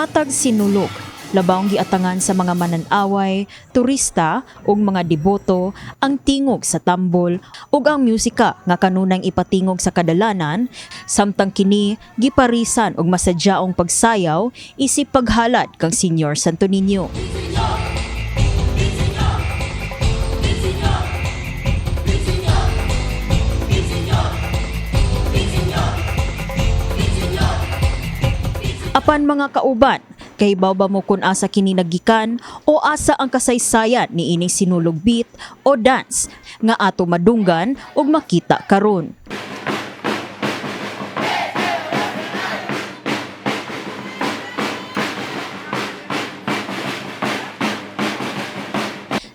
Matag sinulog, labawng giatangan sa mga mananaway, turista ug mga deboto ang tingog sa tambol ug ang musika nga kanunang ipatingog sa kadalanan, samtang kini giparisan og masadyaong pagsayaw isip paghalad kang Senyor Santo Niño. Apan mga kauban, kahibaw ba mo kung asa kini naggikan o asa ang kasaysayan ni ining sinulog beat o dance nga ato madunggan ug makita karon.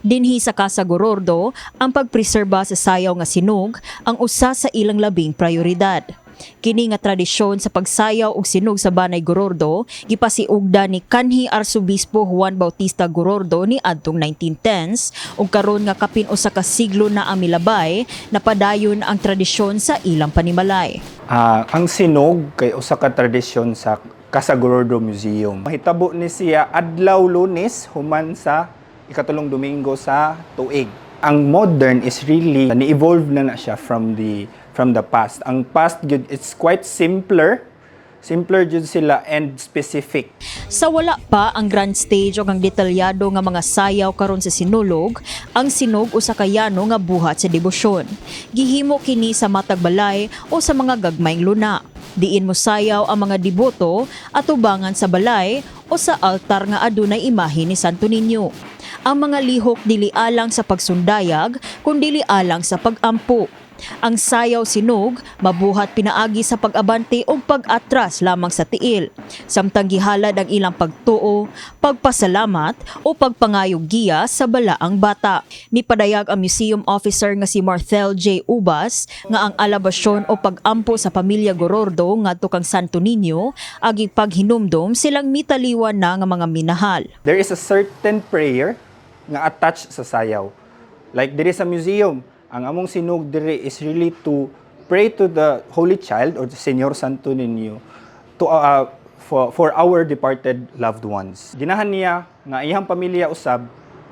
Dinhi sa Casa Gorordo, ang pagpreserba sa sayaw nga sinog ang usa sa ilang labing prioridad. Kini nga tradisyon sa pagsayaw og sinog sa Banay Gorordo gipasiugda ni kanhi Arsobispo Juan Bautista Gorordo ni adtong 1910s ug karon nga kapin usa ka siglo na ang milabay napadayon ang tradisyon sa ilang panimalay. Ang sinog kay usa ka tradisyon sa Casa Gorordo Museum. Mahitabo ni siya adlaw Lunes human sa ikatulong Domingo sa tuig. Ang modern is really ni-evolve na siya from the past. Ang past gyud it's quite simpler gyud sila and specific. Sa wala pa ang grand stage o ang detalyado nga mga sayaw karon sa sinulog, ang sinog usa ka yano nga buhat sa debosyon. Gihimo kini sa matag balay o sa mga gagmayng luna. Diin mo sayaw ang mga deboto at ubangan sa balay o sa altar nga adunay imahe ni Santo Niño. Ang mga lihok dili alang sa pagsundayag kundi alang sa pag-ampo. Ang sayaw sinog mabuhat pinaagi sa pag-abante o pag-atras lamang sa tiil, samtang gihalad ang ilang pagtuo, pagpasalamat o pagpangayog giya sa balaang bata. Mipadayag ang museum officer nga si Marthel J. Ubas nga ang alabasyon o pag-ampo sa pamilya Gorordo ngadto kang Santo Niño agi paghinumdom silang mitaliwan na nga mga minahal. There is a certain prayer nga attached sa sayaw. Like diri sa museum, ang among sinog diri is really to pray to the Holy Child or the Senyor Santo Niño to for our departed loved ones. Ginahan niya nga iyang pamilya usab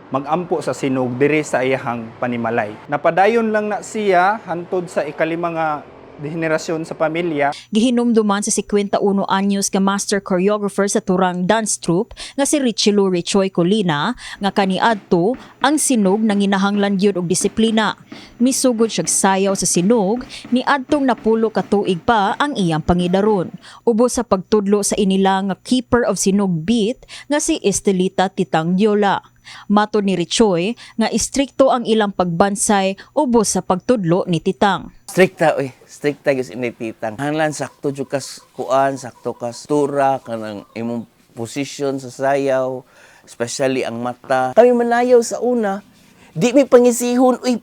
magampo sa sinog diri sa iyang panimalay. Napadayon lang na siya hantod sa ikalimang henerasyon sa pamilya. Gihinumduman sa 51 anyos nga master choreographer sa turang dance troupe nga si Richie Lou Richoy Colina nga kaniadto ang sinog nanginahanglan gyud og disiplina. Misugod siya sayaw sa sinog ni adtong napulo ka tuig pa ang iyang pangidaron. Ubos sa pagtudlo sa inila nga keeper of sinog beat nga si Estelita Titang Diola. Mato ni Richoy nga istrikto ang ilang pagbansay ubos sa pagtudlo ni Titang. Strikta gis ni Titang. Hanlan sakto jud kas kuan, sakto kas tura kanang imong position sa sayaw, especially ang mata. Kami manayaw sa una, di mi pangisihon, uy,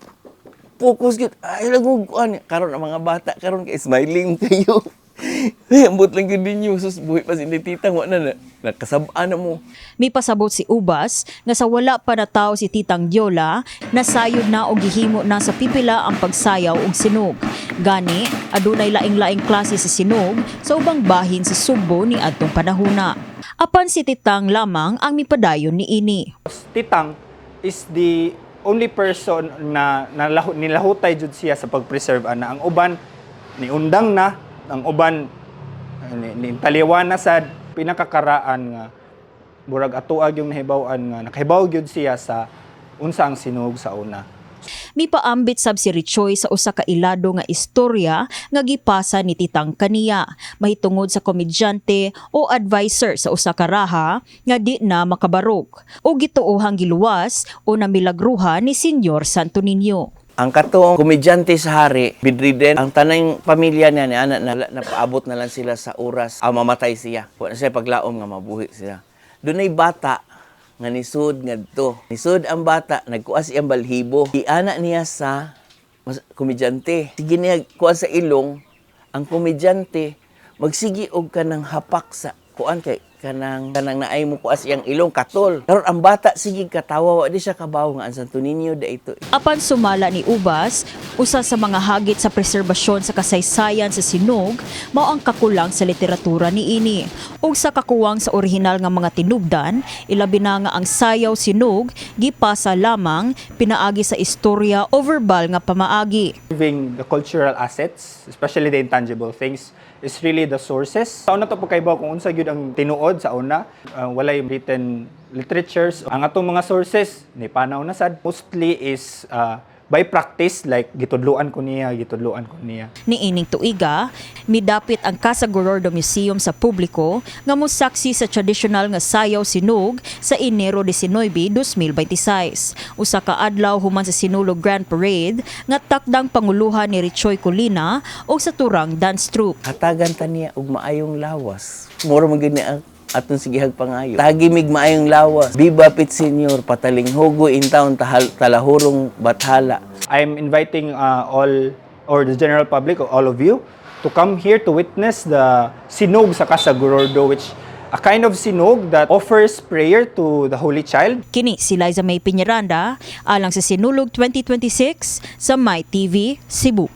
focus gyud. Ay lagu kuan karon ang mga bata karon kay smiling kayo. Ambot lang yun ninyo, sus, buhay pa si Titang, wala na, nakasabaan na mo. May pasabot si Ubas nga sa wala pa na tao si Titang Diola, nasayod na o gihimo na sa pipila ang pagsayaw og sinog. Gani, adunay laing-laing klase sa sinog sa ubang bahin sa Subo ni adtong panahona. Apan si Titang lamang ang mipadayon ni ini. Titang is the only person na nilahutay jud siya sa pag-preserve ana. Ang uban ni undang na, ang uban ni taliwan na sad pinakakaraan nga burag atuag yung nahibaw-an nga nakahibaw gyud siya sa unsa ang sinog sa una. Mipaambit sab si Richoy sa usa ka ilado nga istorya nga gipasa ni Titang kaniya mahitungod sa komedyante o advisor sa usa ka raha nga di na makabarog o gituohang giluwas o namilagruhan ni Senyor Santo Niño. Ang katong komedyante sa hari, bedridden, ang tanang pamilya niya ni anak na napaabot na lang sila sa oras mamatay siya. Wala siya paglaom nga mabuhi siya. Dunay bata nga nisud ngadto. Nisud ang bata, nagkuha siyang balhibo. Iana niya sa komedyante. Sige niya kuha sa ilong, ang komedyante magsigi og kanang hapak sa kuan kay kanang naay mo kuas iyang ilong katol. Karon ang bata sige katawa wa di siya kabaw nga ang Santo Niño da ito. Apan sumala ni Ubas, usa sa mga hagit sa preserbasyon sa kasaysayan sa sinog mao ang kakulang sa literatura niini. Ug sa kakuwang sa orihinal nga mga tinubdan, ilabi na nga ang sayaw sinog gipasa lamang pinaagi sa istorya o verbal nga pamaagi. Having the cultural assets, especially the intangible things, is really the sources. Sa una to pagkaibaw kung unsa gyud ang tinuod sa una, walay written literatures. Ang atong mga sources ni panaw na sad mostly is by practice, like gitudloan ko niya. Niining tuiga, midapit ang Casa Gorordo Museum sa publiko nga mosaksi sa traditional nga sayaw sinog sa Enero 19, 2026. Usa ka adlaw human sa Sinulog Grand Parade nga takdang panguluhan ni Richoy Colina o sa turang dance troupe. Hatagan ta niya og maayong lawas. Mura man gyud ni atong sigihag pangayo. Tagimig maayong lawas. Viva Pit Senior, pataling hugo in town talahurong bathala. I'm inviting all or the general public, all of you, to come here to witness the sinog sa Casa Gorordo, which a kind of sinog that offers prayer to the Holy Child. Kini si Liza May Piñaranda alang sa Sinulog 2026 sa My TV Cebu.